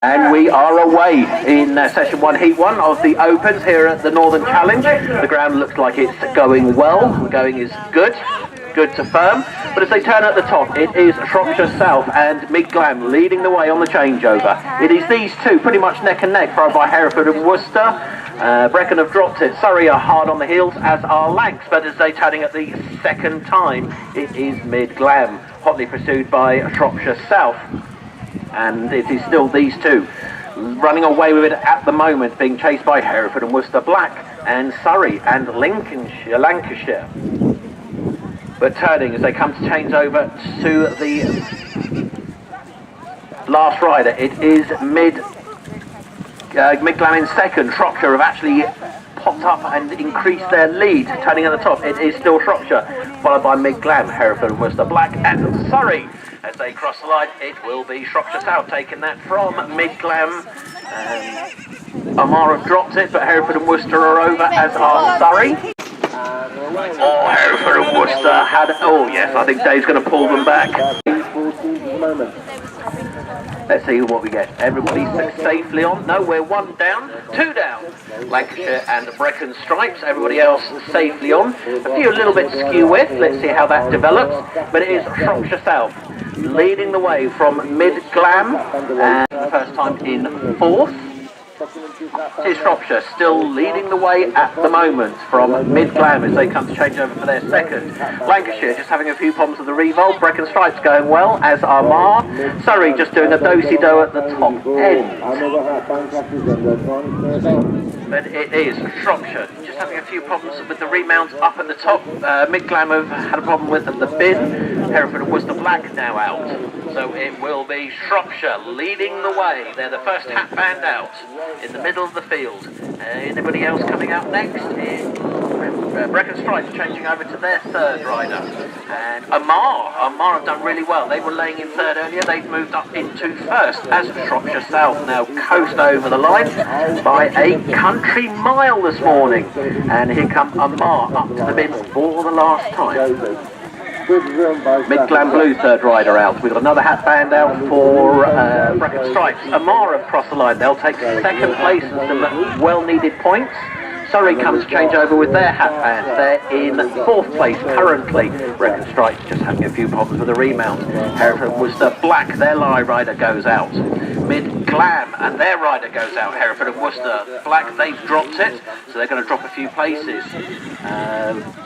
And we are away in session 1, heat 1 of the Opens here at the Northern Challenge. The ground looks like it's going well, going is good to firm. But as they turn at the top, it is Shropshire South and Mid Glam leading the way on the changeover. It is these two pretty much neck and neck, followed by Hereford and Worcester. Brecon have dropped it. Surrey are hard on the heels, as are Lancs, but as they're turning at the second time, it is Mid Glam, hotly pursued by Shropshire South. And it is still these two running away with it at the moment, being chased by Hereford and Worcester Black and Surrey and Lancashire. But turning as they come to change over to the last rider, it is Mid Glam in second. Shropshire have actually popped up and increased their lead. Turning at the top, it is still Shropshire, followed by Mid Glam, Hereford and Worcester Black and Surrey. As they cross the line, it will be Shropshire South taking that from Mid Glam. Armagh have dropped it, but Hereford and Worcester are over, as are Surrey. Oh, Hereford and Worcester had... Oh, yes, I think Dave's going to pull them back. Let's see what we get. Everybody's safely on. No, we're 1 down, 2 down. Lancashire and Brecon Stripes. Everybody else safely on. A few a little bit skew with. Let's see how that develops. But it is Shropshire South leading the way from Mid Glam. And the first time in 4th. It is Shropshire still leading the way at the moment from Mid Glam as they come to change over for their second. Lancashire just having a few problems with the revolt. Brecon Stripes going well, as are Armagh. Surrey just doing a do-si-do at the top end. But it is Shropshire just having a few problems with the remount up at the top. Mid Glam have had a problem with the bin. Hereford and Worcester Black now out. So it will be Shropshire leading the way. They're the first hat band out in the middle of the field. Anybody else coming out next? Brecon Stripes changing over to their third rider. And Armagh have done really well. They were laying in third earlier. They've moved up into first as Shropshire South now coast over the line by a country mile this morning. And here come Armagh up to the bin for the last time. Mid Glam Blue third rider out. We've got another hat band out for Brecon Stripes. Armagh have crossed the line. They'll take second place and some well needed points. Surrey comes to change over with their hat band. They're in 4th place currently. Brecon Stripes just having a few problems with the remount. Hereford and Worcester Black, their live rider goes out. Mid Glam and their rider goes out. Hereford and Worcester Black, they've dropped it, so they're going to drop a few places.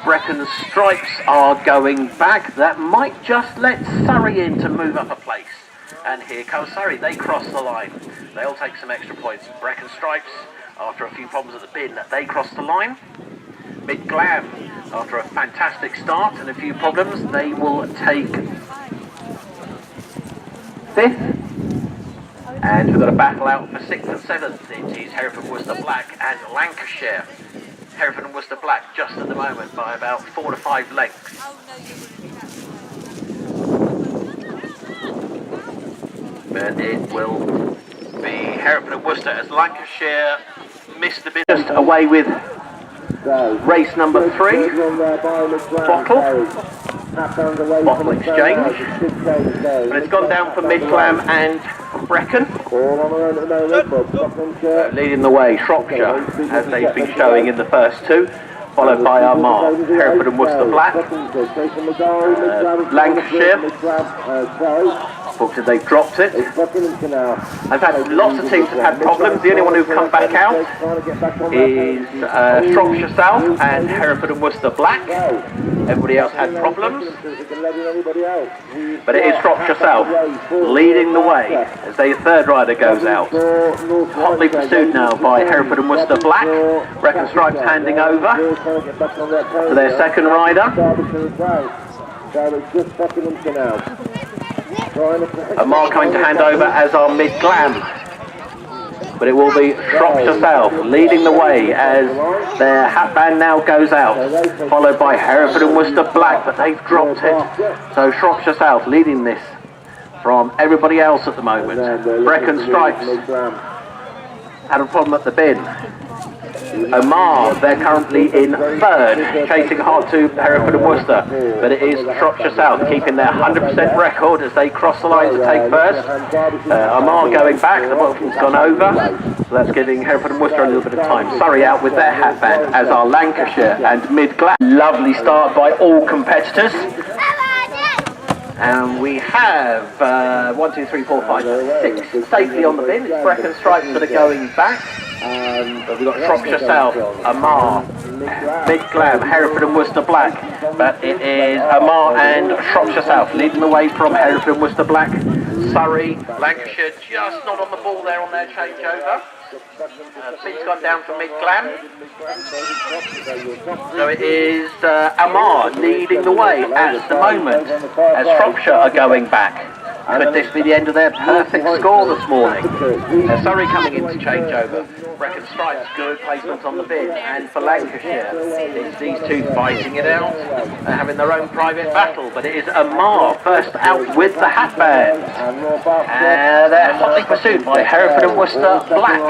Brecon Stripes are going back. That might just let Surrey in to move up a place. And here comes Surrey. They cross the line. They'll take some extra points. Brecon Stripes, after a few problems at the bin, they cross the line. Mid Glam, after a fantastic start and a few problems, they will take 5th. And we've got a battle out for 6th and 7th. It is Hereford and Worcester Black and Lancashire. Hereford and Worcester Black just at the moment by about 4 to 5 lengths. But it will be Hereford and Worcester as Lancashire missed the bit. Just away with race number 3. Bottle exchange. But it's gone down for Mid Glam and Brecon. Leading the way, Shropshire, as they've been showing in the first 2. Followed by Armagh, Hereford and Worcester Black. Lancashire. Unfortunately, they've dropped it. I've had lots of teams have had problems. The only one who's come back out is Shropshire South and Hereford and Worcester Black. Everybody else had problems. But it is Shropshire South leading the way as their third rider goes out. Hotly pursued now by Hereford and Worcester Black. Brecon Stripes handing over to their second rider. Armagh coming to hand over as our Mid Glam. But it will be Shropshire South leading the way as their hat band now goes out, followed by Hereford and Worcester Black, but they've dropped it. So Shropshire South leading this from everybody else at the moment. Brecon Stripes had a problem at the bin. Omar, they're currently in third, chasing hard to Hereford and Worcester, but it is Shropshire South keeping their 100% record as they cross the line to take first. Omar going back, the bottom's gone over, so that's giving Hereford and Worcester a little bit of time. Surrey out with their hatband, as are Lancashire and Mid-Glam. Lovely start by all competitors. And we have 1, 2, 3, 4, 5, 6 safely on the bin. It's Brecon Stripes that are going back. But we've got Shropshire South, Omar, Mid-Glam, Hereford and Worcester Black. But it is Omar and Shropshire South leading the way from Hereford and Worcester Black. Surrey, Lancashire just not on the ball there on their changeover. Bin's gone down for Mid-Glam. So it is Omar leading the way at the moment as Shropshire are going back. Could this be the end of their perfect score this morning? Surrey coming in to change over. Brecon Stripes, good placement on the bin. And for Lancashire, it's these two fighting it out. They're having their own private battle. But it is Omar first out with the hatband. They're hotly pursued by Hereford and Worcester Black.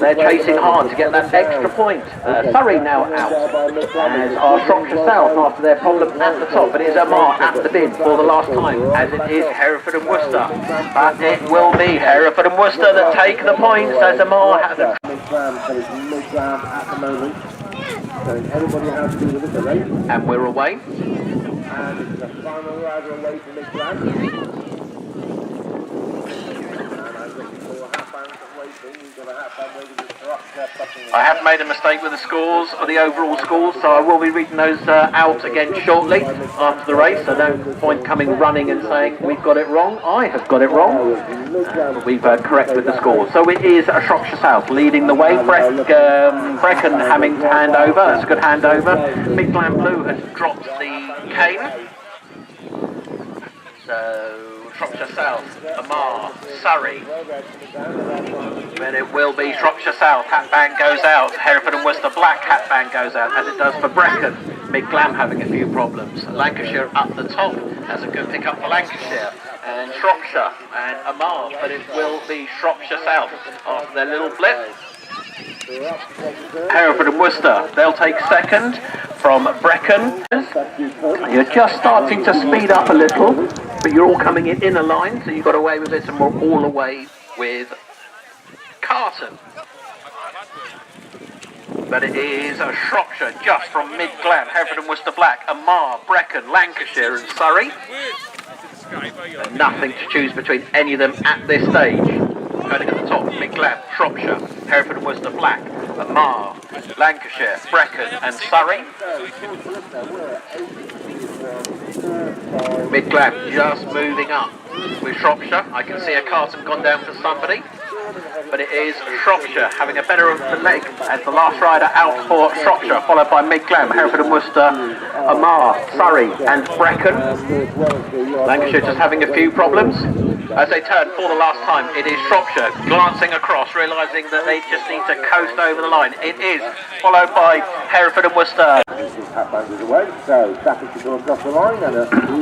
They're chasing hard to get that extra point. Surrey now out. As are Shropshire South after their problem at the top. But it is Omar at the bin for the last time. As it is Hereford and Worcester, but it will be Hereford and Worcester that take the points as Omar has a and we're away. And it's the final rider away from Mid-Glam. I have made a mistake with the scores, or the overall scores, so I will be reading those out again shortly after the race. So no point coming running and saying we've got it wrong. I have got it wrong. We've corrected the scores. So it is Shropshire South leading the way. Brecon having to hand over. That's a good handover. Mid-Glam Blue has dropped the cane. So Shropshire South, Omar, Surrey. But it will be Shropshire South. Hatband goes out. Hereford and Worcester Black hatband goes out, as it does for Brecon. Mid-Glam having a few problems. Lancashire up the top. That's a good pick up for Lancashire. And Shropshire and Omar, but it will be Shropshire South after their little blip. Hereford and Worcester, they'll take second from Brecon. You're just starting to speed up a little, but you're all coming in a line, so you got away with it, and we're all away with Carton. But it is Shropshire just from Mid-Glam, Hereford and Worcester Black, Omar, Brecon, Lancashire and Surrey. And nothing to choose between any of them at this stage. Starting at the top, Mid-Glam, Shropshire, Hereford and Worcester Black, Omar, Lancashire, Brecon and Surrey. Mid-Glam just moving up with Shropshire. I can see a Carton gone down for somebody. But it is Shropshire having a better of the leg as the last rider out for Shropshire, followed by Mid-Glam, Hereford and Worcester, Omar, Surrey and Brecon. Lancashire just having a few problems. As they turn for the last time, it is Shropshire glancing across, realising that they just need to coast over the line. It is followed by Hereford and Worcester.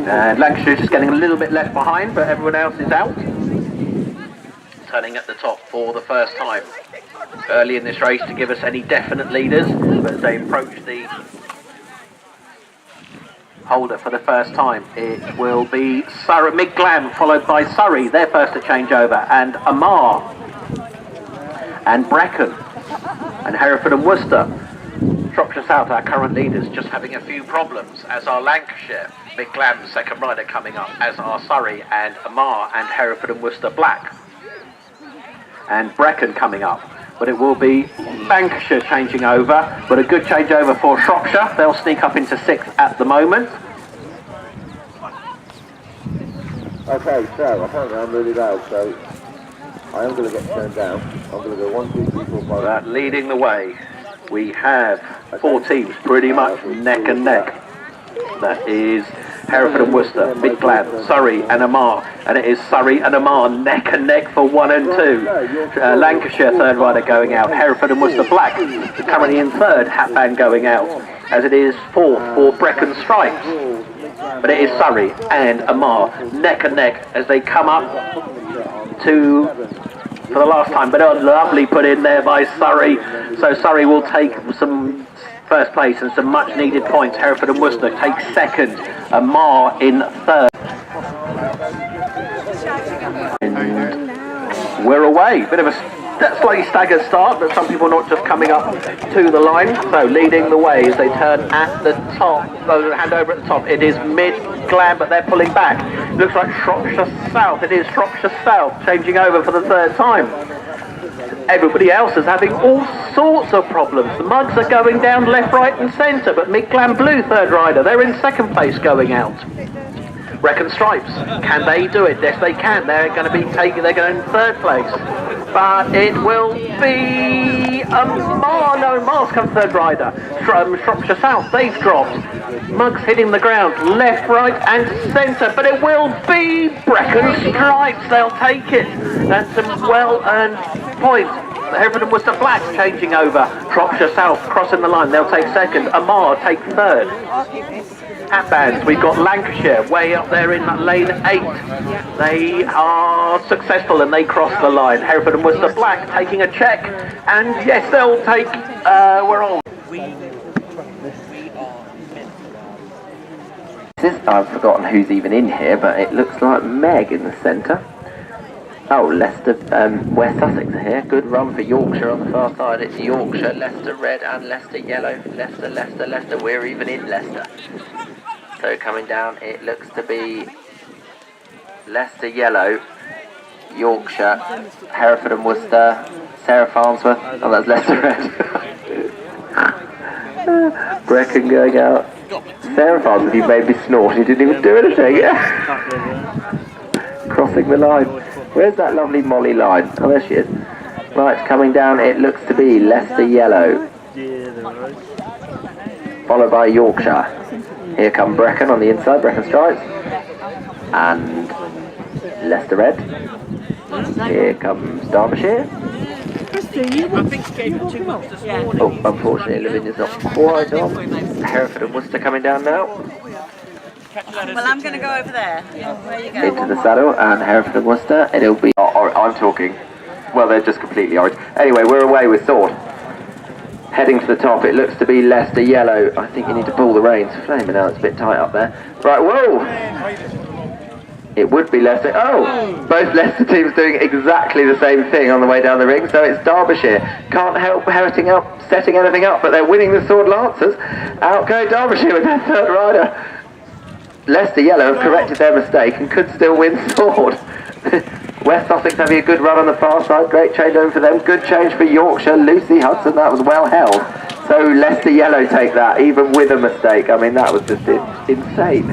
And Lancashire just getting a little bit left behind, but everyone else is out. Turning at the top for the first time. Early in this race to give us any definite leaders, but as they approach the holder for the first time, it will be Surrey, Mid-Glam followed by Surrey, their first to change over, and Omar and Brecon and Hereford and Worcester. Shropshire South, our current leaders, just having a few problems, as are Lancashire. Mid-Glam, second rider coming up, as are Surrey and Omar and Hereford and Worcester Black. And Brecon coming up, but it will be Lancashire changing over, but a good changeover for Shropshire. They'll sneak up into sixth at the moment. Okay, so apparently I'm really loud, so I am going to get turned down. I'm going to go 1, 2, 3, 4, 5. That leading the way, we have four teams pretty much neck and neck. That is Hereford and Worcester, Mid-Glam, Surrey and Omar, and it is Surrey and Omar neck and neck for 1 and 2. Lancashire third rider going out, Hereford and Worcester Black currently in third, hatband going out, as it is fourth for Brecon Stripes. But it is Surrey and Omar neck and neck as they come up to for the last time, but a lovely put in there by Surrey. So Surrey will take some first place and some much needed points. Hereford and Worcester take second, and Mar in third. And we're away. Bit of a slightly staggered start, but some people not just coming up to the line. So leading the way as they turn at the top, hand over at the top. It is Mid-Glam, but they're pulling back. Looks like Shropshire South. It is Shropshire South changing over for the third time. Everybody else is having all sorts of problems. The mugs are going down left, right and centre, but Mid-Glam Blue, third rider, they're in second place going out. Brecon Stripes, can they do it? Yes, they can. They're going to be taking, they're going in third place. But it will be Mars comes third rider. Shropshire South, they've dropped. Mugs hitting the ground, left, right and centre, but it will be Brecon Stripes. They'll take it. That's some well-earned points. Hereford and Worcester Blacks changing over. Shropshire South crossing the line, they'll take second. Amar take third. Hatbands, we've got Lancashire way up there in lane 8. They are successful and they cross the line. Hereford and Worcester Black taking a check, and yes, they'll take. We're on. I've forgotten who's even in here, but it looks like Meg in the centre. Oh, Leicester, West Sussex are here. Good run for Yorkshire on the far side. It's Yorkshire, Leicester red and Leicester yellow. Leicester, Leicester, Leicester. We're even in Leicester. So coming down, it looks to be Leicester yellow, Yorkshire, Hereford and Worcester, Sarah Farnsworth. Oh, that's Leicester red. Brecon going out. Sarah Farnsworth, you made me snort. You didn't even do anything. Crossing the line. Where's that lovely Molly line? Oh, there she is. Right, coming down, it looks to be Leicester yellow, followed by Yorkshire. Here come Brecon on the inside, Brecon Stripes, and Leicester red. Here comes Derbyshire. Oh, unfortunately, Lavinia's not quite on. Hereford and Worcester coming down now. Well, I'm going to go over there. Where you go? Into the saddle, and Hereford and Worcester. It'll be. I'm talking. Well, they're just completely orange. Anyway, we're away with Sword. Heading to the top, it looks to be Leicester yellow. I think you need to pull the reins. Flaming out, it's a bit tight up there. Right, whoa! It would be Leicester. Oh! Both Leicester teams doing exactly the same thing on the way down the ring, so it's Derbyshire. Can't help setting anything up, but they're winning the Sword Lancers. Out go Derbyshire with their third rider. Leicester yellow have corrected their mistake and could still win Sword. West Sussex having a good run on the far side, great change over for them, good change for Yorkshire, Lucy Hudson, that was well held. So Leicester yellow take that, even with a mistake. I mean, that was just insane.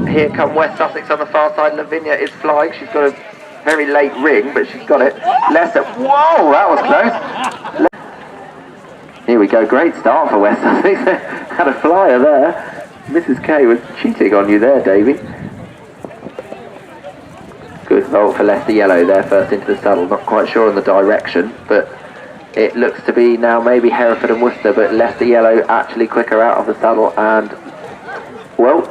Here come West Sussex on the far side, Lavinia is flying, she's got a very late ring, but she's got it. Leicester, whoa, that was close. Here we go, great start for West Sussex, had a flyer there. Mrs K was cheating on you there, Davey. Good vault for Leicester yellow there, first into the saddle, not quite sure on the direction, but it looks to be now maybe Hereford and Worcester, but Leicester yellow actually quicker out of the saddle and, well,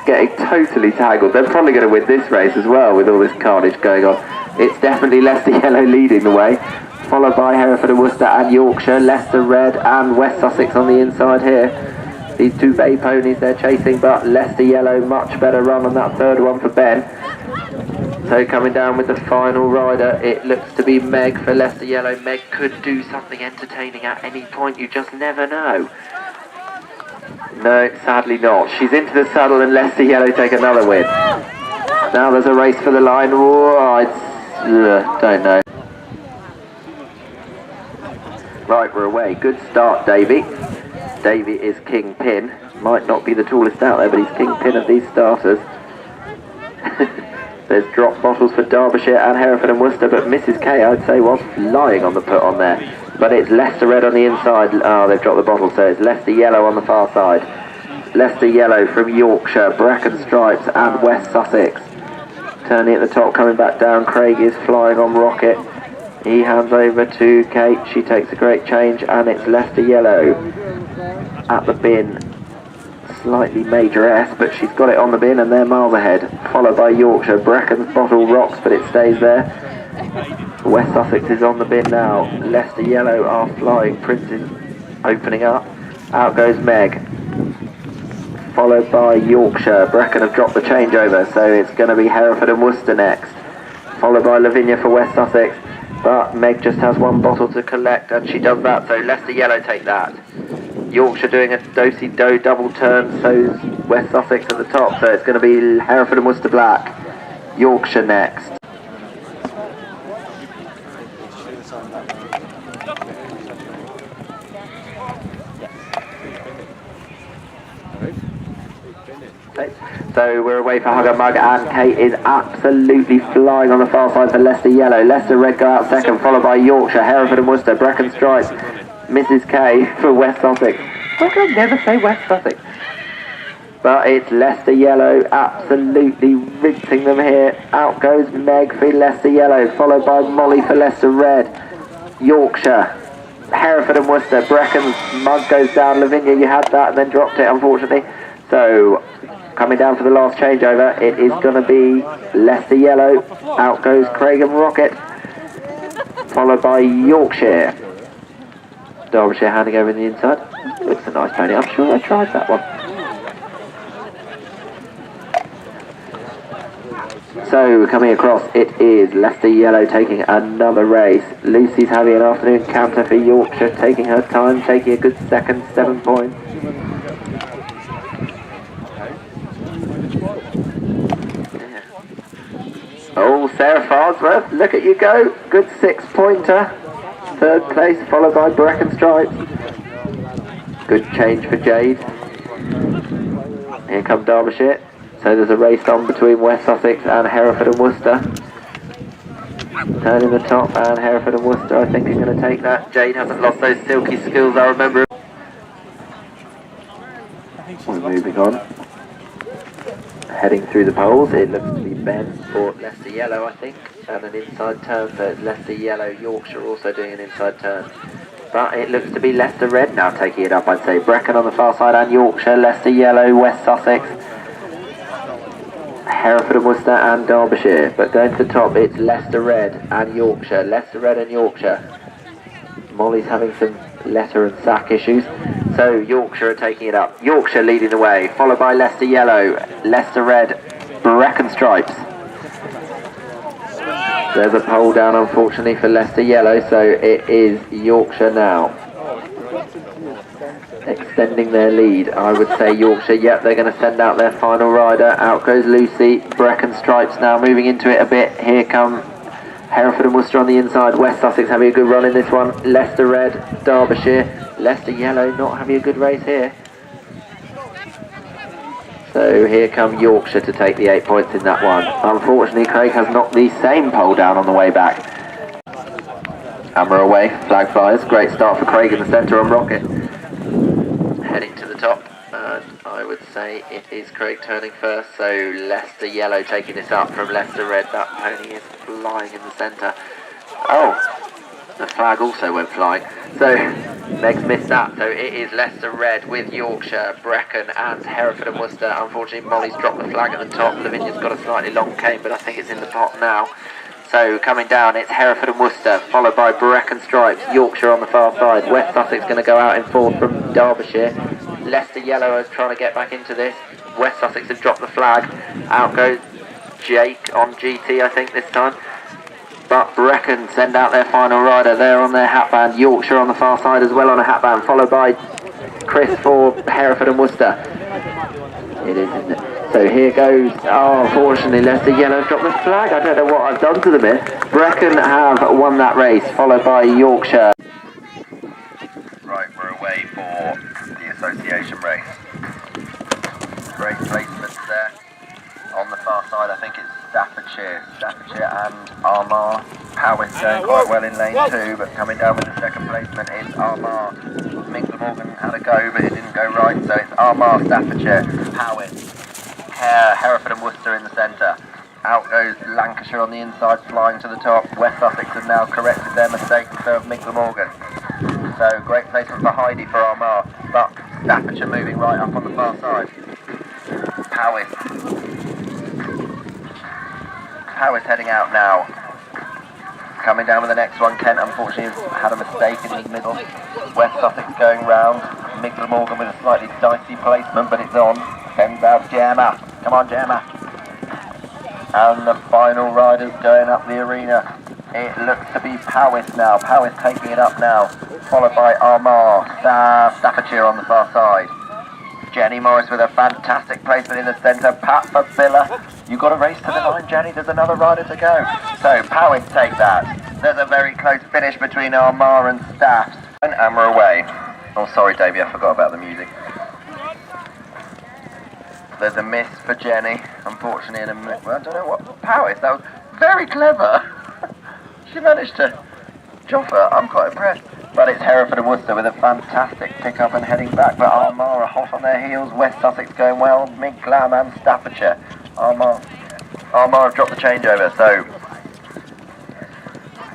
getting totally tangled. They're probably going to win this race as well with all this carnage going on. It's definitely Leicester yellow leading the way, followed by Hereford and Worcester and Yorkshire, Leicester red and West Sussex on the inside here. These two bay ponies they're chasing, but Leicester yellow much better run on that third one for Ben. So coming down with the final rider, it looks to be Meg for Leicester yellow. Meg could do something entertaining at any point, you just never know. No, sadly not. She's into the saddle and Leicester yellow take another win. Now there's a race for the line. Oh, don't know. Right, we're away. Good start, Davey. Davey is kingpin. Might not be the tallest out there, but he's kingpin of these starters. There's drop bottles for Derbyshire and Hereford and Worcester, but Mrs K, I'd say, was flying on the put on there. But it's Leicester red on the inside. Oh, they've dropped the bottle, so it's Leicester yellow on the far side. Leicester yellow from Yorkshire, Brecon Stripes and West Sussex. Turning at the top, coming back down, Craig is flying on Rocket. He hands over to Kate, she takes a great change, and it's Leicester yellow at the bin. Slightly major S, but she's got it on the bin and they're miles ahead. Followed by Yorkshire, Brecken's bottle rocks, but it stays there. West Sussex is on the bin now. Leicester Yellow are flying. Prince is opening up. Out goes Meg. Followed by Yorkshire. Brecon have dropped the changeover, so it's going to be Hereford and Worcester next. Followed by Lavinia for West Sussex. But Meg just has one bottle to collect, and she does that, so Leicester Yellow take that. Yorkshire doing a do-si-do double turn, so's West Sussex at the top, so it's going to be Hereford and Worcester Black. Yorkshire next. So we're away for Hug and Mug, and Kate is absolutely flying on the far side for Leicester Yellow. Leicester Red go out second, followed by Yorkshire, Hereford and Worcester, Brecon Stripes, Mrs K for West Sussex. Why can I never say West Sussex? But it's Leicester Yellow absolutely rinsing them here. Out goes Meg for Leicester Yellow, followed by Molly for Leicester Red. Yorkshire, Hereford and Worcester, Brecon's mug goes down. Lavinia, you had that and then dropped it, unfortunately. So coming down for the last changeover, it is going to be Leicester Yellow. Out goes Craig and Rocket, followed by Yorkshire. Derbyshire handing over in the inside. It's a nice pony. I'm sure I tried that one. So coming across, it is Leicester Yellow taking another race. Lucy's having an afternoon canter for Yorkshire, taking her time, taking a good second, 7 points. Oh, Sarah Farnsworth, look at you go. Good 6-pointer. Third place, followed by Brecon Stripes. Good change for Jade. Here come Derbyshire. So there's a race on between West Sussex and Hereford and Worcester. Turning the top, and Hereford and Worcester I think are going to take that. Jade hasn't lost those silky skills, I remember. We're moving on. Heading through the poles, it looks to be Ben for Leicester Yellow I think, and an inside turn for Leicester Yellow. Yorkshire also doing an inside turn. But it looks to be Leicester Red now taking it up, I'd say. Brecon on the far side and Yorkshire, Leicester Yellow, West Sussex, Hereford and Worcester and Derbyshire. But going to the top, it's Leicester Red and Yorkshire. Leicester Red and Yorkshire. Molly's having some letter and sack issues. So Yorkshire are taking it up. Yorkshire leading the way, followed by Leicester Yellow, Leicester Red, Brecon Stripes. There's a pole down unfortunately for Leicester Yellow, so it is Yorkshire now. Extending their lead, I would say Yorkshire. Yep, they're going to send out their final rider. Out goes Lucy. Brecon Stripes now moving into it a bit. Here come Hereford and Worcester on the inside. West Sussex having a good run in this one. Leicester Red, Derbyshire. Leicester Yellow not having a good race here. So here come Yorkshire to take the 8 points in that one. Unfortunately, Craig has knocked the same pole down on the way back. Hammer away, flag flies. Great start for Craig in the centre on Rocket. Heading to the top, and I would say it is Craig turning first. So Leicester Yellow taking this up from Leicester Red. That pony is flying in the centre. Oh, the flag also went flying. So Meg's missed that. So it is Leicester Red with Yorkshire, Brecon and Hereford and Worcester. Unfortunately, Molly's dropped the flag at the top. Lavinia's got a slightly long cane, but I think it's in the pot now. So coming down, it's Hereford and Worcester, followed by Brecon Stripes, Yorkshire on the far side. West Sussex going to go out in fourth from Derbyshire. Leicester Yellow is trying to get back into this. West Sussex have dropped the flag. Out goes Jake on GT, I think, this time. But Brecon send out their final rider. They're on their hatband. Yorkshire on the far side as well on a hatband, followed by Chris for Hereford and Worcester. It is, isn't it? So here goes, oh, unfortunately Leicester Yellow dropped the flag. I don't know what I've done to them here. Brecon have won that race, followed by Yorkshire. Right, we're away for the association race. Great placements there. On the far side, I think it's Staffordshire and Armagh. Powys going quite well in lane 2, but coming down with the second placement is Armagh. Minkler Morgan had a go, but it didn't go right, so it's Armagh, Staffordshire, Powys, Hereford and Worcester in the centre. Out goes Lancashire on the inside, flying to the top. West Sussex have now corrected their mistake, and so have Minkler Morgan. So great placement for Heidi for Armagh, but Staffordshire moving right up on the far side. Powys heading out now. coming down with the next one. Kent unfortunately had a mistake in the middle. West Sussex going round. Mick Glamorgan with a slightly dicey placement, but it's on. Sends out Gemma. Come on, Gemma. And the final rider's going up the arena. It looks to be Powys now. Powys taking it up now. Followed by Armagh. Staffordshire on the far side. Jenny Morris with a fantastic placement in the centre. Pat for Billa. You've got to race to the line, Jenny. There's another rider to go. So Powys take that. There's a very close finish between Armagh and Staffs. And we're away. Oh, sorry, Davey. I forgot about the music. There's a miss for Jenny. Unfortunately, well, I don't know what. Powys. That was very clever. She managed to joffer. I'm quite impressed. But it's Hereford and Worcester with a fantastic pick-up and heading back. But Armagh are hot on their heels. West Sussex going well. Mid Glam and Staffordshire. Armagh have dropped the changeover. So,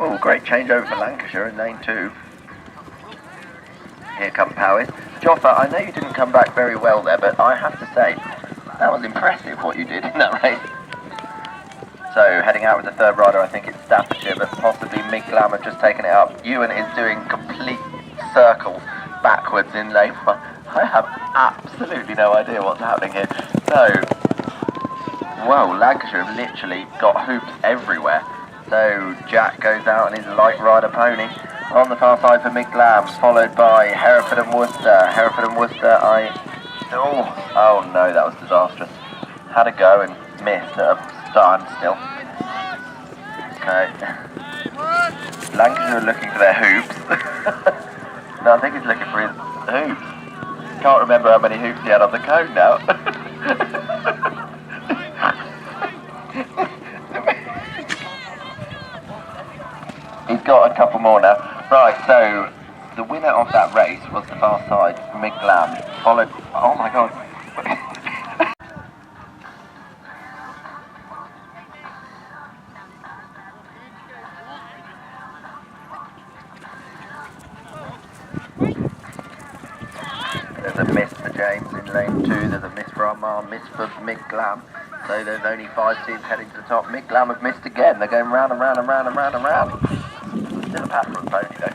oh, great changeover for Lancashire in lane 2. Here come Powys. Joffer, I know you didn't come back very well there, but I have to say, that was impressive what you did in that race. So heading out with the third rider, I think it's Staffordshire, but possibly Mid Glam have just taken it up. Ewan is doing complete circles backwards in lane 1. I have absolutely no idea what's happening here. So, whoa, Lancashire have literally got hoops everywhere. So Jack goes out on his light rider pony on the far side for Mid Glam, followed by Hereford and Worcester. Hereford and Worcester, oh no, that was disastrous. Had a go and missed at a standstill. Okay. Lancashire are looking for their hoops. No, I think he's looking for his hoops. Can't remember how many hoops he had on the cone now. He's got a couple more now. Right, so the winner of that race was the far side, Mid Glam, followed. Oh my god. There's a miss for James in lane 2, there's a miss for Armagh, miss for Mid Glam. So there's only 5 teams heading to the top. Mid Glam have missed again, they're going round and round and round and round and round. Still a pat for a pony though.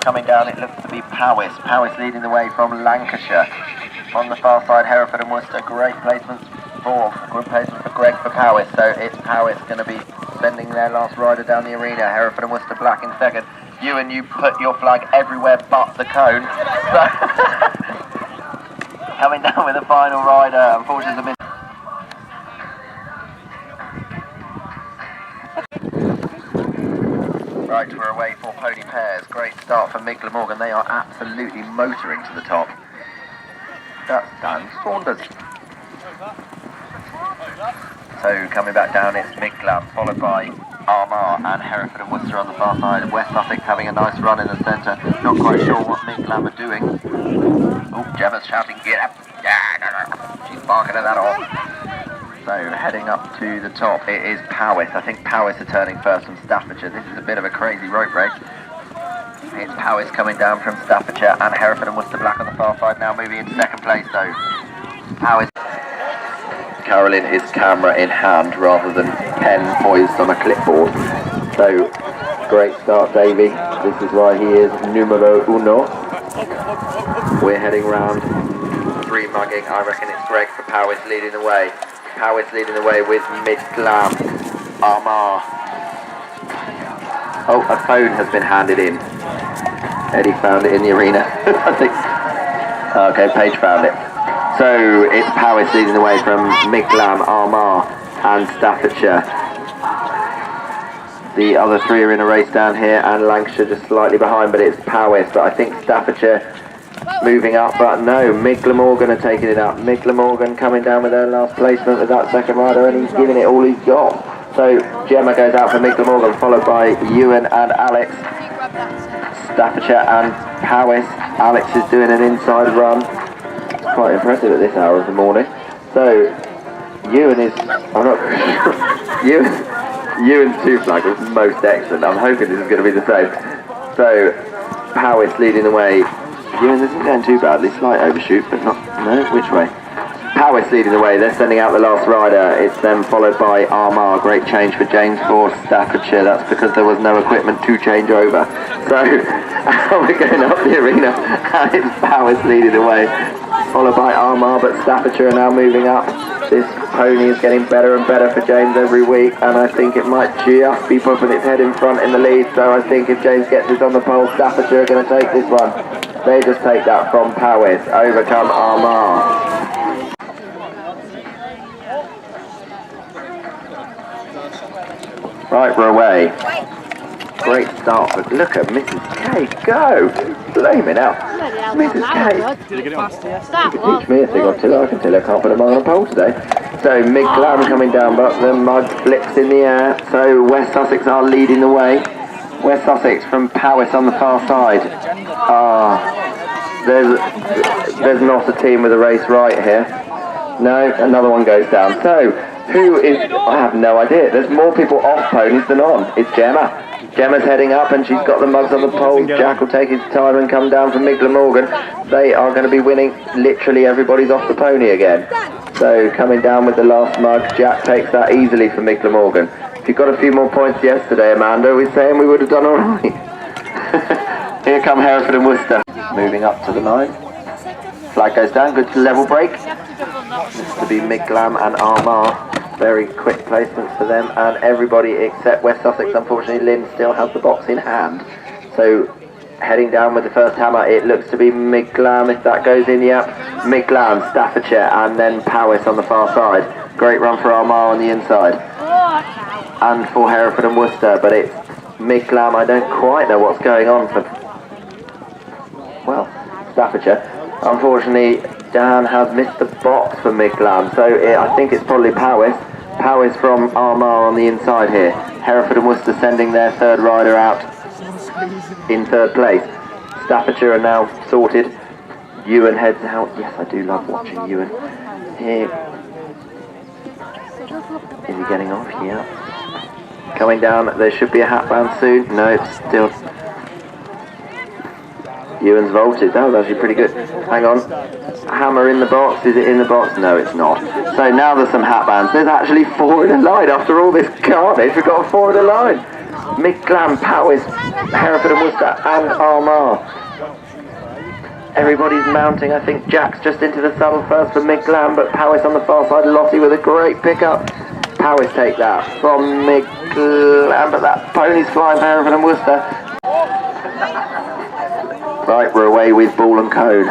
Coming down it looks to be Powys. Powys leading the way from Lancashire. On the far side, Hereford and Worcester, great placements for Greg for Powys. So it's Powys going to be sending their last rider down the arena. Hereford and Worcester Black in second. You put your flag everywhere but the cone. So coming down with the final rider, unfortunately, it's a miss. Right, we're away for pony pairs. Great start for Mid Glamorgan. They are absolutely motoring to the top. That's Dan Saunders. So coming back down, it's Mid Glam, followed by Armagh and Hereford and Worcester on the far side. West Sussex having a nice run in the centre. Not quite sure what Mid Glam are doing. Oh, Gemma's shouting, get up. She's barking at that all. So heading up to the top, it is Powys. I think Powys are turning first from Staffordshire. This is a bit of a crazy rope race. It's Powys coming down from Staffordshire and Hereford and Worcester Black on the far side now moving into second place. So Powys. Carolyn is camera in hand rather than pen poised on a clipboard. So great start, Davey. This is why he is numero uno. We're heading round 3 mugging. I reckon it's Greg for Powys leading the way. Powys leading the way with Mid Glam. Armagh. Oh, a phone has been handed in. Eddie found it in the arena. I think. Okay, Paige found it. So it's Powys leading the way from Mid Glam, Armagh and Staffordshire. The other 3 are in a race down here and Lancashire just slightly behind, but it's Powys. But I think Staffordshire moving up, but no, Mid Glamorgan are taking it up. Mid Glamorgan coming down with their last placement with that second rider, and he's giving it all he's got. So Gemma goes out for Mid Glamorgan, followed by Ewan and Alex. Staffordshire and Powys. Alex is doing an inside run. It's quite impressive at this hour of the morning. So Ewan is, I'm not Ewan's 2 flag was most excellent. I'm hoping this is going to be the same. So Powys leading the way. Ewan isn't going too badly, slight overshoot, but not, no, which way? Powys leading the way. They're sending out the last rider. It's then followed by Armagh. Great change for James for Staffordshire. That's because there was no equipment to change over. So we're going up the arena and it's Powys leading the way, followed by Armagh, but Staffordshire are now moving up. This pony is getting better and better for James every week, and I think it might just be popping its head in front in the lead. So I think if James gets this on the pole, Staffordshire are going to take this one. They just take that from Powys. Overcome Armagh. Right, we're away. Great start, but look at Mrs. K go! Blaming out. Mrs. K. Did you get it on? Teach me a thing or two, I can tell I can't put a mile on a pole today. So Mig Glam coming down, but the mud flips in the air. So West Sussex are leading the way. West Sussex from Powys on the far side. There's not a team with a race right here. No, another one goes down. So who is? I have no idea. There's more people off ponies than on. It's Gemma. Gemma's heading up and she's got the mugs on the pole. Jack will take his time and come down from Mig Glamorgan. They are going to be winning. Literally everybody's off the pony again. So coming down with the last mug, Jack takes that easily for Mig Glamorgan. If you got a few more points yesterday, Amanda, we're saying we would have done alright. Here come Hereford and Worcester. Moving up to the line. Flag goes down, good level break. This to be Mig Glam and Armagh. Very quick placements for them, and everybody except West Sussex. Unfortunately, Lynn still has the box in hand. So heading down with the first hammer, it looks to be Mig Glam. If that goes in, yep. Mig Glam, Staffordshire, and then Powys on the far side. Great run for Armagh on the inside. And for Hereford and Worcester, but it's Mig Glam. I don't quite know what's going on for, well, Staffordshire. Unfortunately, Dan has missed the box for Mig Glam, so I think it's probably Powys. Powys from Armagh on the inside here. Hereford and Worcester sending their third rider out in third place. Staffordshire are now sorted. Ewan heads out. Yes, I do love watching Ewan. Here. Is he getting off? Yeah. Coming down, there should be a hat band soon. No, still. Ewan's vaulted. That was actually pretty good. Hang on. Hammer in the box. Is it in the box? No, it's not. So now there's some hat bands. There's actually 4 in a line after all this carnage. We've got 4 in a line. Mig Glam, Powys, Hereford and Worcester, and Armagh. Everybody's mounting. I think Jack's just into the saddle first for Mig Glam, but Powys on the far side. Lottie with a great pickup. Powys take that from Mig Glam, but that pony's flying for Hereford and Worcester. Right, we're away with ball and cone.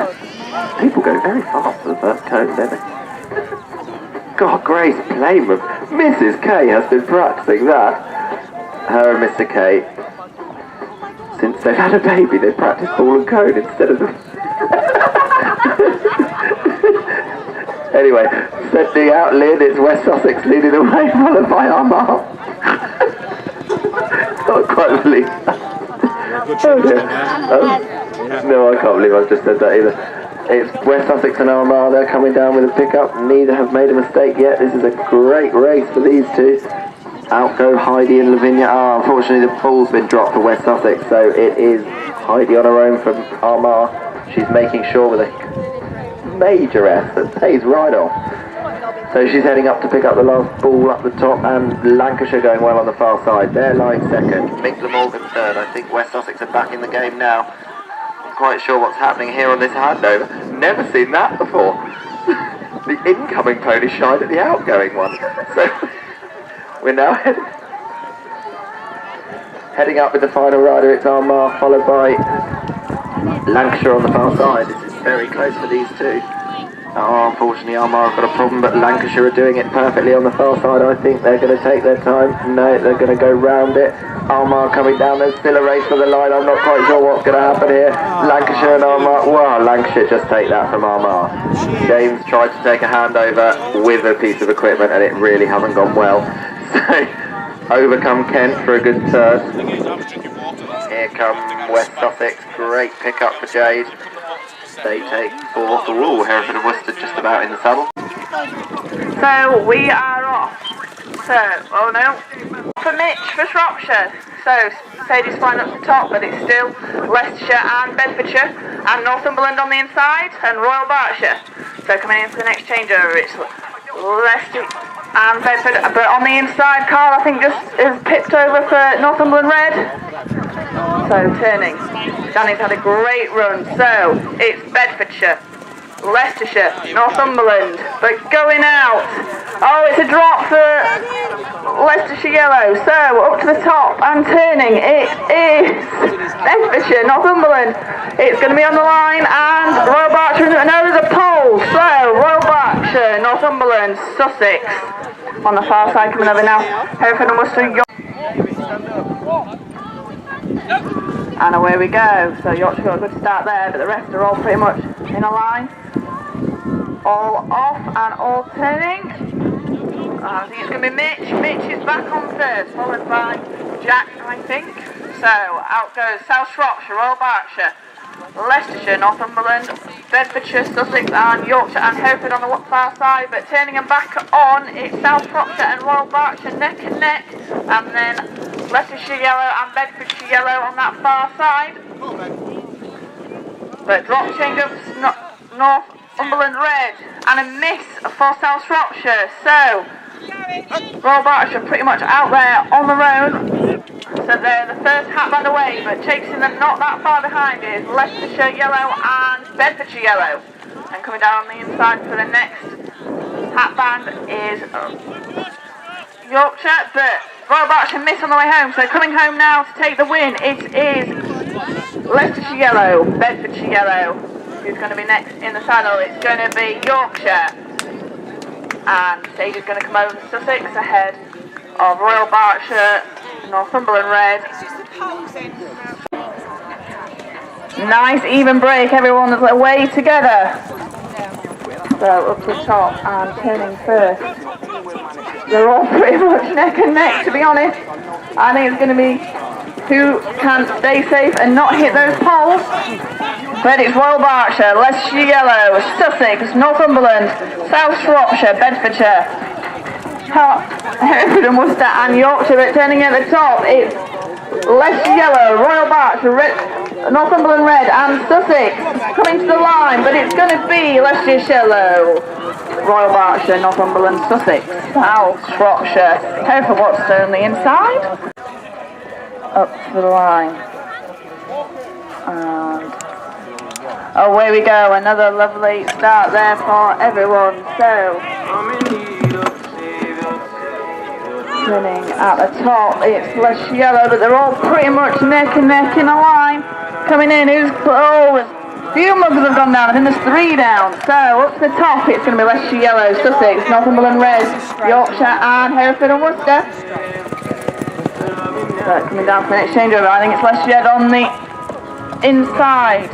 People go very fast for the first cone, don't they? God, Grace Playman. Mrs. K has been practicing that. Her and Mr. K, since they've had a baby, they practice ball and cone instead of the... Anyway, sending out Lynn, it's West Sussex leading the way, followed by Armagh. Not quite believe that. Oh dear. No, I can't believe I've just said that either. It's West Sussex and Armagh. They're coming down with a pickup. Neither have made a mistake yet. This is a great race for these two. Out go Heidi and Lavinia. Unfortunately the ball's been dropped for West Sussex, so it is Heidi on her own from Armagh. She's making sure with a major S that pays right off. So she's heading up to pick up the last ball up the top, and Lancashire going well on the far side. They're lying second. Mig Glamorgan third. I think West Sussex are back in the game now. Not quite sure what's happening here on this handover. Never seen that before. The incoming pony shied at the outgoing one. So we're now heading up with the final rider. It's Armagh, followed by Lancashire on the far side. This is very close for these two. Oh, unfortunately Armagh have got a problem, but Lancashire are doing it perfectly on the far side. I think they're going to take their time. No, they're going to go round it. Armagh coming down. There's still a race for the line. I'm not quite sure what's going to happen here. Lancashire and Armagh. Wow, Lancashire just take that from Armagh. James tried to take a handover with a piece of equipment, and it really hasn't gone well. So, overcome Kent for a good turn. Here come West Sussex. Great pickup for Jade. They take 4th. Ooh, Hereford and Worcester just about in the saddle. So we are off. So, oh no, for Mitch for Shropshire. So So Sadie's flying up to the top, but it's still Leicestershire and Bedfordshire and Northumberland on the inside and Royal Berkshire. So coming in for the next changeover, it's Leicester and Bedford, but on the inside, Carl I think just is pipped over for Northumberland Red. So turning, Danny's had a great run. So it's Bedfordshire, Leicestershire, Northumberland, but going out. Oh, it's a drop for Leicestershire Yellow. So up to the top and turning, it is Bedfordshire, Northumberland. It's going to be on the line and Royal Berkshire. No, there's a pole. So Royal Berkshire, Northumberland, Sussex on the far side coming over now. Hereford and Worcester. And away we go. So Yorkshire got a good start there, but the rest are all pretty much in a line. All off and all turning. I think it's going to be Mitch. Mitch is back on first, followed by Jack, I think. So out goes South Shropshire, Royal Berkshire, Leicestershire, Northumberland, Bedfordshire, Sussex and Yorkshire and Hereford on the far side, but turning them back on, it's South Shropshire and Royal Berkshire neck and neck, and then Leicestershire Yellow and Bedfordshire Yellow on that far side. But drop change of Northumberland Red and a miss for South Shropshire. So Royal Berkshire pretty much out there on the road. So they're the first hat band away, but chasing them not that far behind is Leicestershire Yellow and Bedfordshire Yellow. And coming down on the inside for the next hat band is Yorkshire, but Royal Berkshire miss on the way home. So coming home now to take the win, it is Leicestershire Yellow, Bedfordshire Yellow. Who's going to be next in the saddle? It's going to be Yorkshire. And Sage is going to come over to Sussex ahead of Royal Berkshire, Northumberland Red. Nice even break, everyone is away together. So up to the top and turning first. They're all pretty much neck and neck, to be honest. I think it's going to be who can stay safe and not hit those poles. But it's Royal Berkshire, Leicestershire Yellow, Sussex, Northumberland, South Shropshire, Bedfordshire, Hereford and Worcester and Yorkshire. But turning at the top, it's Leicestershire Yellow, Royal Berkshire, Northumberland Red and Sussex coming to the line. But it's going to be Leicestershire Yellow, Royal Berkshire, Northumberland, Sussex, South Shropshire, Hereford and Worcester on the inside. Up to the line. And away we go, another lovely start there for everyone. So, running at the top, it's Leicestershire Yellow, but they're all pretty much neck and neck in a line. Coming in, a few muggers have gone down, I think there's 3 down. So, up to the top, it's going to be Leicestershire Yellow, Sussex, Northumberland Red, Yorkshire and Hereford and Worcester. So, coming down for the next changeover, I think it's Leicestershire on the inside.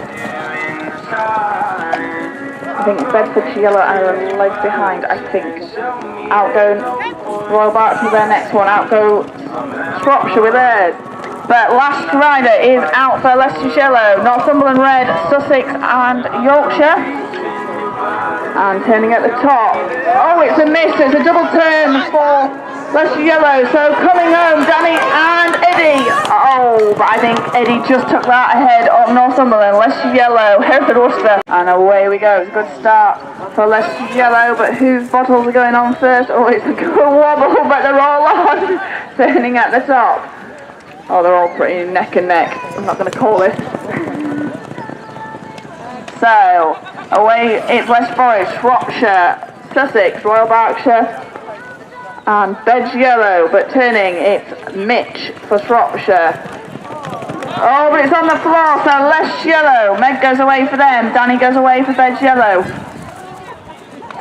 I think Bedfordshire Yellow and a leg behind, I think. Out go Royal Berkshire with their next one, out go Shropshire with theirs. But last rider is out for Leicestershire Yellow, Northumberland Red, Sussex and Yorkshire. And turning at the top. Oh, it's a miss, it's a double turn for Leicestershire Yellow. So coming home, Danny and Eddie. Oh, but I think Eddie just took that ahead of Northumberland. Leicestershire Yellow, Hereford Worcester. And away we go. It's a good start for Leicestershire Yellow, but whose bottles are going on first? Oh, it's a good wobble, but they're all on. Turning at the top. Oh, they're all pretty neck and neck. I'm not going to call it. So, away it's West Forest, Shropshire, Sussex, Royal Berkshire and Bedge Yellow, but turning it's Mitch for Shropshire. Oh, but it's on the floor, so Leicestershire Yellow. Meg goes away for them, Danny goes away for Bedge Yellow.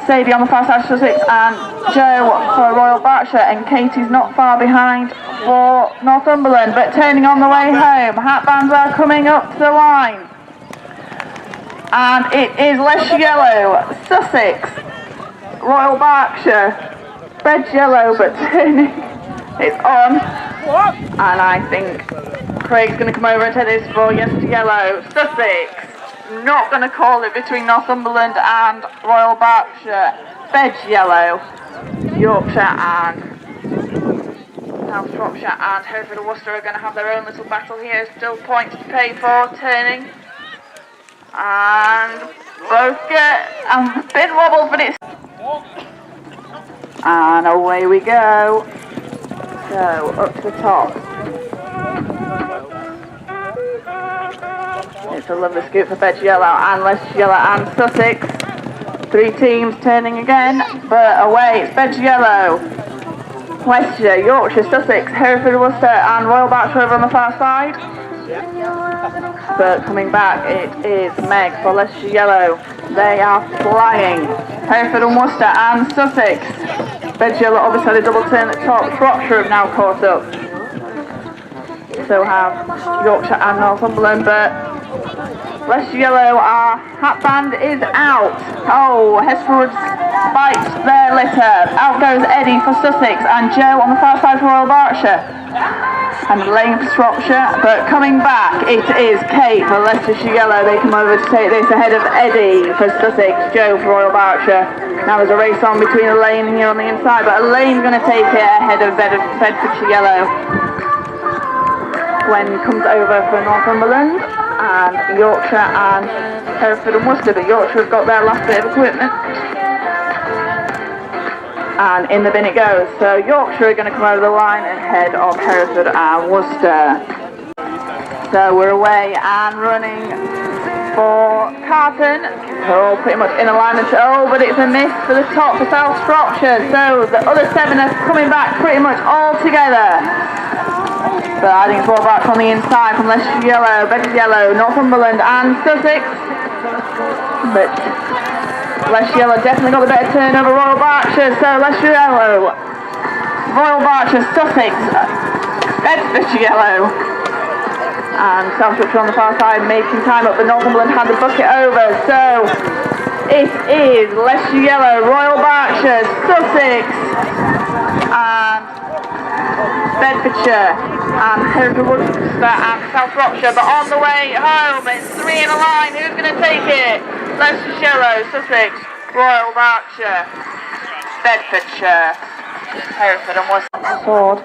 Sadie on the far side for Sussex and Joe for Royal Berkshire, and Katie's not far behind for Northumberland, but turning on the way home. Hat bands are coming up to the line. And it is Leicestershire Yellow, Sussex, Royal Berkshire, Bedge Yellow, but turning, it's on. And I think Craig's going to come over and take this for Leicestershire Yellow, Sussex. Not going to call it between Northumberland and Royal Berkshire, Bedge Yellow, Yorkshire and South Shropshire and Hereford and Worcester are going to have their own little battle here. Still points to pay for, turning. And both get a bit wobbled, but it's... And away we go. So, up to the top. It's a lovely scoop for Bedge Yellow and Leicestershire Yellow and Sussex. 3 teams turning again, but away it's Bedge Yellow, Leicestershire, Yorkshire, Sussex, Hereford, Worcester and Royal Berkshire over on the far side. But coming back it is Meg for Leicestershire Yellow. They are flying. Hereford and Worcester and Sussex. Bedge Yellow obviously had a double turn at the top. Shropshire have now caught up. So have Yorkshire and Northumberland, but Leicestershire Yellow, our hat band is out. Oh, Hesperwood bites their litter. Out goes Eddie for Sussex and Joe on the far side for Royal Berkshire. And Lane for Shropshire, but coming back it is Kate for Leicestershire Yellow. They come over to take this ahead of Eddie for Sussex, Joe for Royal Berkshire. Now there's a race on between Elaine here on the inside, but Elaine's going to take it ahead of Bedfordshire Yellow. Gwen comes over for Northumberland and Yorkshire and Hereford and Worcester, but Yorkshire have got their last bit of equipment. And in the bin it goes. So Yorkshire are going to come over the line ahead of Hereford and Worcester. So we're away and running for Carton. All pretty much in alignment. Oh, but it's a miss for the top for South Shropshire. So the other 7 are coming back pretty much all together. But I think it's all back on the inside from Leicestershire Yellow, Bedford Yellow, Northumberland and Sussex. But Leicestershire Yellow definitely got the better turn over Royal Berkshire. So Leicestershire Yellow, Royal Berkshire, Sussex, Bedfordshire Yellow. And South Shropshire on the far side making time up, but Northumberland had the bucket over. So it is Leicestershire Yellow, Royal Berkshire, Sussex and Bedfordshire and Hereford Worcester and South Shropshire, but on the way home it's 3 in a line. Who's going to take it? Leicestershire Yellow, Sussex, Royal Berkshire, Bedfordshire, Hereford and Worcester sword.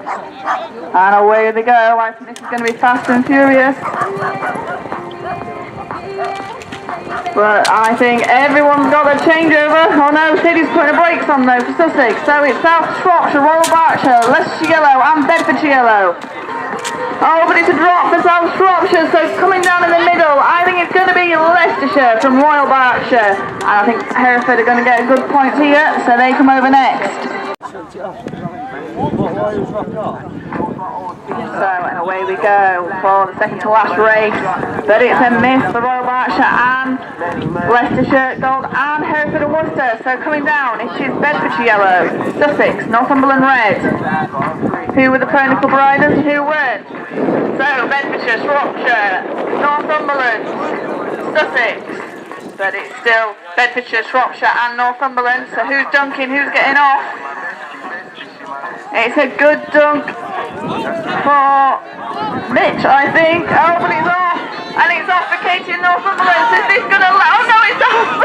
And away they go. I think this is going to be fast and furious. But I think everyone's got their changeover. Oh no, City's putting the brakes on though for Sussex. So it's South Shropshire, Royal Berkshire, Leicestershire Yellow and Bedfordshire Yellow. Oh, but it's a drop for South Shropshire, so coming down in the middle, I think it's going to be Leicestershire from Royal Berkshire. And I think Hereford are going to get a good point here, so they come over next. So, and away we go for the second to last race. But it's a miss for Royal Berkshire and Leicestershire Gold and Hereford and Worcester. So coming down, it is Bedfordshire Yellow, Sussex, Northumberland Red. Who were the Pony Club riders and who weren't? So Bedfordshire, Shropshire, Northumberland, Sussex. But it's still Bedfordshire, Shropshire and Northumberland. So who's dunking, who's getting off? It's a good dunk for Mitch, I think. Oh, but it's off. And it's off for Katie and Northumberland. So is this going to... Oh, no, it's off.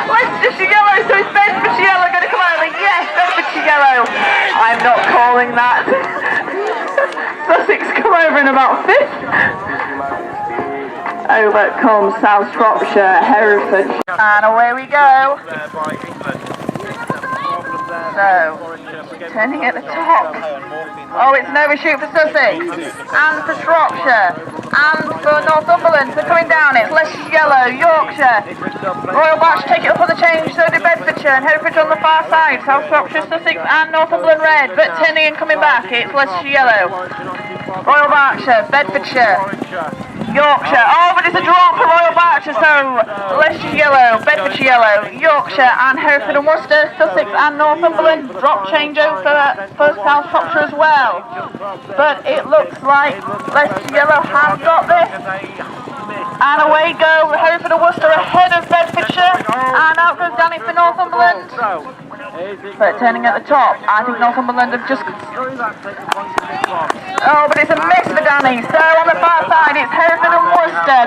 Leicestershire Yellow. So it's Bedfordshire Yellow going to come over. Yes, Bedfordshire Yellow. I'm not calling that. Sussex come over in about 5th. Over comes South Shropshire, Hereford. And away we go. So, turning at the top. Oh, it's an overshoot for Sussex, and for Shropshire, and for Northumberland. So coming down, it's Leicestershire Yellow, Yorkshire, Royal Berkshire take it up on the change, so did Bedfordshire, and Hereford on the far side, South Shropshire, Sussex, and Northumberland Red. But turning and coming back, it's Leicestershire Yellow, Royal Berkshire, Bedfordshire, Yorkshire. Oh, but it's a draw for Royal Berkshire, so Leicestershire Yellow, Bedfordshire Yellow, Yorkshire and Hereford and Worcester, Sussex and Northumberland. Drop change over for South Shropshire as well. But it looks like Leicestershire Yellow has got this. And away go Hereford and Worcester ahead of Bedfordshire. And out goes Danny for Northumberland. But turning at the top, I think Northumberland have just... Oh, but it's a miss for Danny. So on the far side, it's Hereford and Worcester.